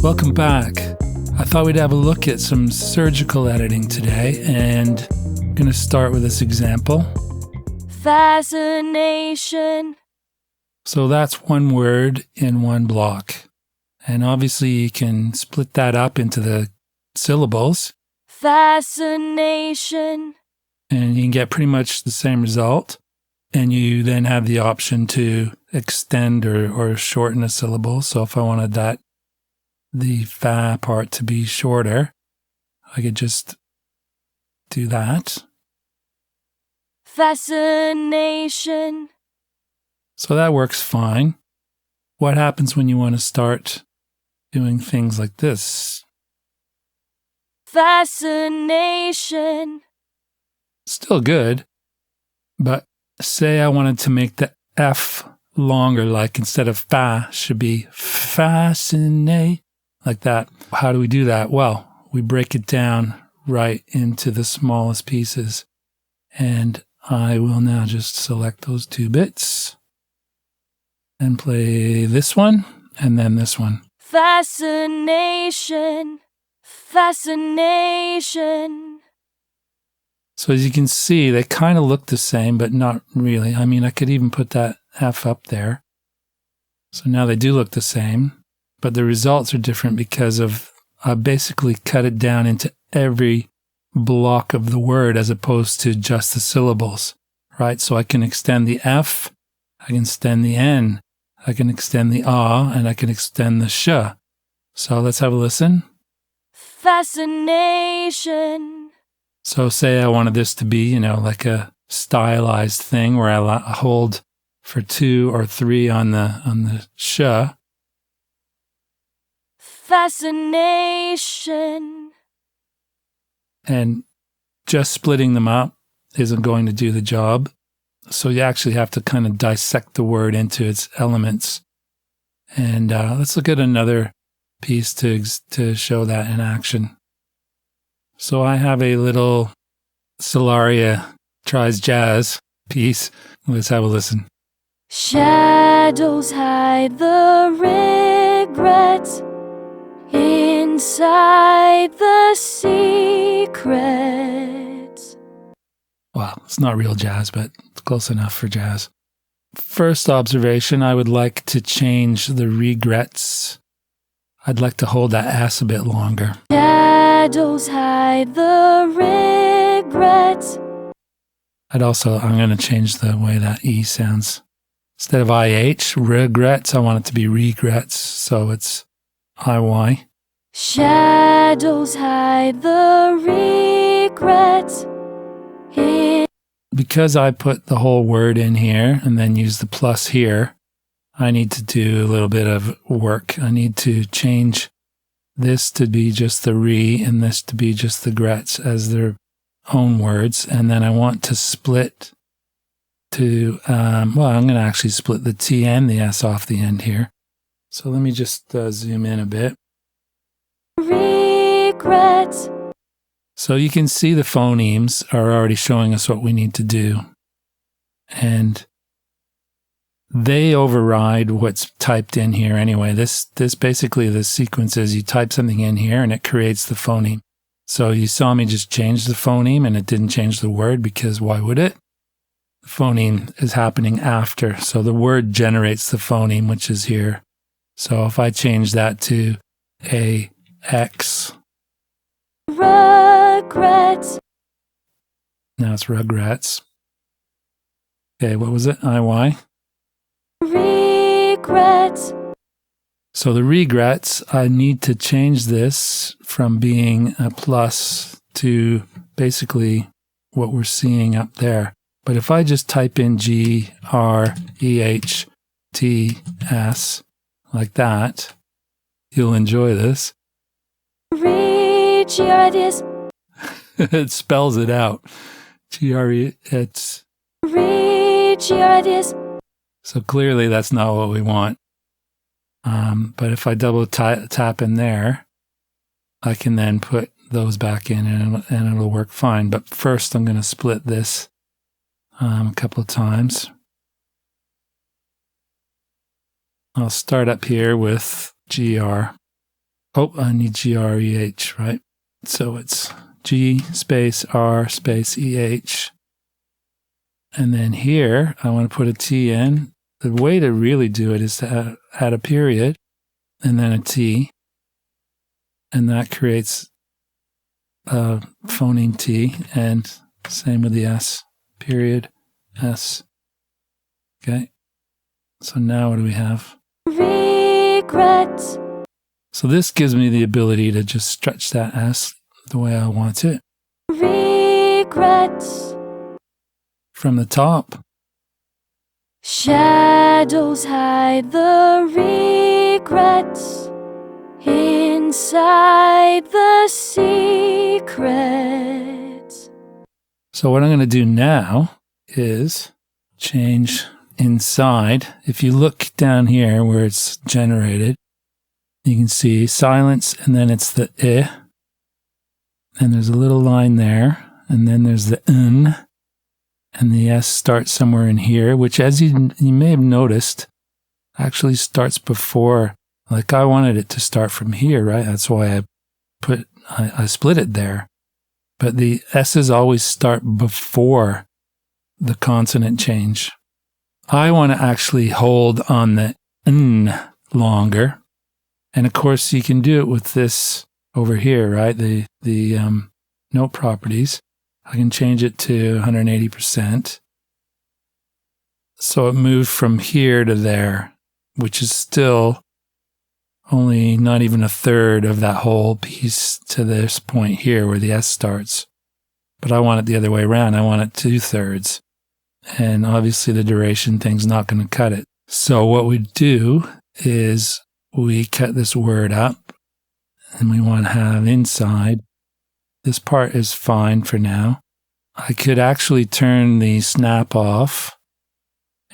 Welcome back. I thought we'd have a look at some surgical editing today, and I'm going to start with this example. Fascination. So that's one word in one block. And obviously you can split that up into the syllables. Fascination. And you can get pretty much the same result. And you then have the option to extend or shorten a syllable. So if I wanted the fa part to be shorter, I could just do that. Fascination. So that works fine. What happens when you want to start doing things like this? Fascination. Still good, but say I wanted to make the F longer, like instead of fa, should be fascinate, like that. How do we do that? Well, we break it down right into the smallest pieces. And I will now just select those two bits and play this one and then this one. Fascination. Fascination. So as you can see, they kind of look the same, but not really. I mean, I could even put that F up there. So now they do look the same, but the results are different because I basically cut it down into every block of the word as opposed to just the syllables, right? So I can extend the F, I can extend the N, I can extend the A, and I can extend the sh. So let's have a listen. Fascination. So say I wanted this to be, like a stylized thing where I hold for 2 or 3 on the sh. Fascination. And just splitting them up isn't going to do the job. So you actually have to kind of dissect the word into its elements. And let's look at another piece to show that in action. So I have a little Solaria Tries Jazz piece. Let's have a listen. Shadows hide the regrets inside the secrets. Wow, it's not real jazz, but it's close enough for jazz. First observation, I would like to change the regrets. I'd like to hold that S a bit longer. Shadows hide the regrets. I'm going to change the way that E sounds. Instead of IH, regrets, I want it to be regrets, so it's IY. Shadows hide the regrets. Because I put the whole word in here and then use the plus here, I need to do a little bit of work. I need to change this to be just the re and this to be just the grets as their own words. And then I want to split to, I'm going to actually split the T and the S off the end here. So let me just zoom in a bit. Regrets. So you can see the phonemes are already showing us what we need to do. And they override what's typed in here anyway. This basically, the sequence is you type something in here and it creates the phoneme. So you saw me just change the phoneme and it didn't change the word because why would it? The phoneme is happening after. So the word generates the phoneme, which is here. So if I change that to a X. Regrets. Now it's regrets. Okay, what was it? IY. Regrets. So the regrets, I need to change this from being a plus to basically what we're seeing up there. But if I just type in GREHTS like that, you'll enjoy this. Reach your ideas. It spells it out. It's. Reach your ideas. So clearly that's not what we want. But if I double tap in there, I can then put those back in and it'll work fine. But first I'm going to split this a couple of times. I'll start up here with GR. Oh, I need GREH, right? So it's G space R space EH. And then here, I want to put a T in. The way to really do it is to add a period and then a T. And that creates a phoneme T. And same with the S, period, S. Okay. So now what do we have? Regret. So this gives me the ability to just stretch that S the way I want it. Regret. From the top. Shadows hide the regrets inside the secrets. So what I'm going to do now is change inside. If you look down here where it's generated, you can see silence, and then it's the I, and there's a little line there, and then there's the N, and the S starts somewhere in here, which, as you may have noticed, actually starts before. Like, I wanted it to start from here, right? That's why I split it there. But the S's always start before the consonant change. I want to actually hold on the N longer. And of course, you can do it with this over here, right? The note properties. I can change it to 180%. So it moved from here to there, which is still only not even a third of that whole piece to this point here where the S starts. But I want it the other way around. I want it 2/3. And obviously the duration thing's not going to cut it. So what we do is we cut this word up, and we want to have inside. This part is fine for now. I could actually turn the snap off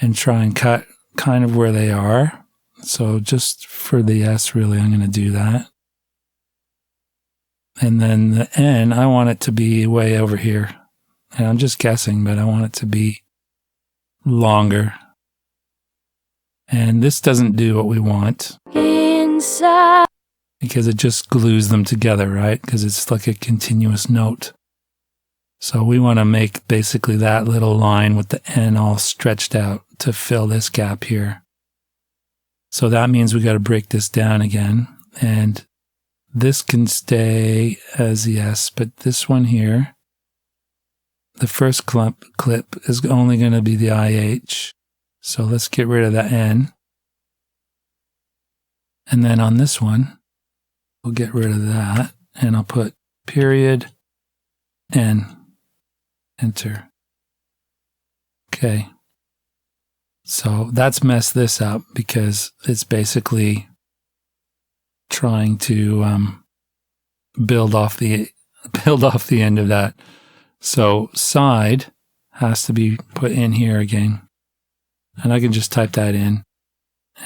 and try and cut kind of where they are. So just for the S, really, I'm going to do that. And then the N, I want it to be way over here. And I'm just guessing, but I want it to be longer. And this doesn't do what we want. Inside. Because it just glues them together, right? Because it's like a continuous note. So we want to make basically that little line with the N all stretched out to fill this gap here. So that means we got to break this down again. And this can stay as the S, but this one here, the first clip is only going to be the IH. So let's get rid of that N. And then on this one, we'll get rid of that, and I'll put period, N, enter. Okay. So that's messed this up because it's basically trying to build off the end of that. So side has to be put in here again. And I can just type that in,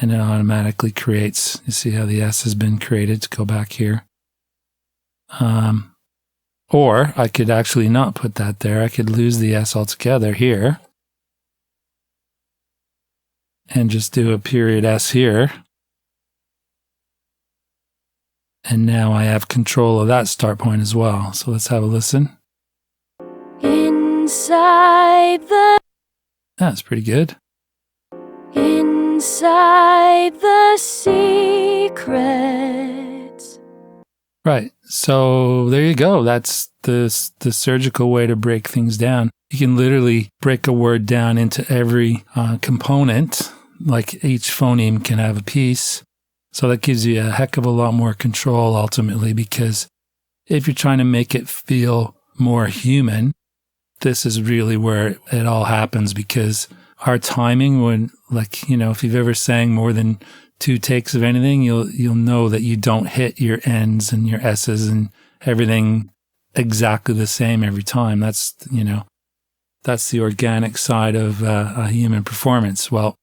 and it automatically creates. You see how the S has been created to go back here. Or I could actually not put that there. I could lose the S altogether here and just do a period S here. And now I have control of that start point as well. So let's have a listen. Inside the. That's pretty good. Inside the secrets. Right. So there you go. That's the surgical way to break things down. You can literally break a word down into every component. Like each phoneme can have a piece. So that gives you a heck of a lot more control ultimately, because if you're trying to make it feel more human, this is really where it all happens, because our timing, when, like, you know, if you've ever sang more than 2 takes of anything, you'll know that you don't hit your N's and your S's and everything exactly the same every time. That's, you know, that's the organic side of a human performance. Well,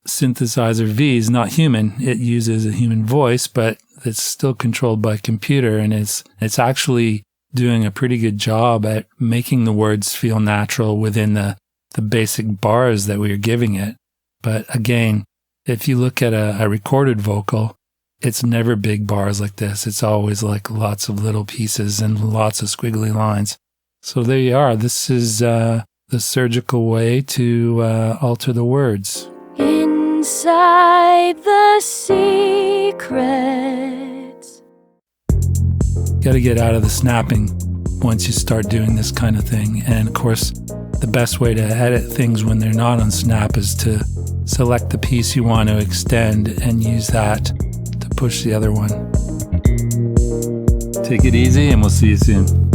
Synthesizer V is not human. It uses a human voice, but it's still controlled by a computer, and it's actually doing a pretty good job at making the words feel natural within the basic bars that we are giving it. But again, if you look at a recorded vocal, it's never big bars like this. It's always like lots of little pieces and lots of squiggly lines. So there you are. This is the surgical way to alter the words. Inside the secrets. Got to get out of the snapping once you start doing this kind of thing. And of course, the best way to edit things when they're not on snap is to select the piece you want to extend and use that to push the other one. Take it easy, and we'll see you soon.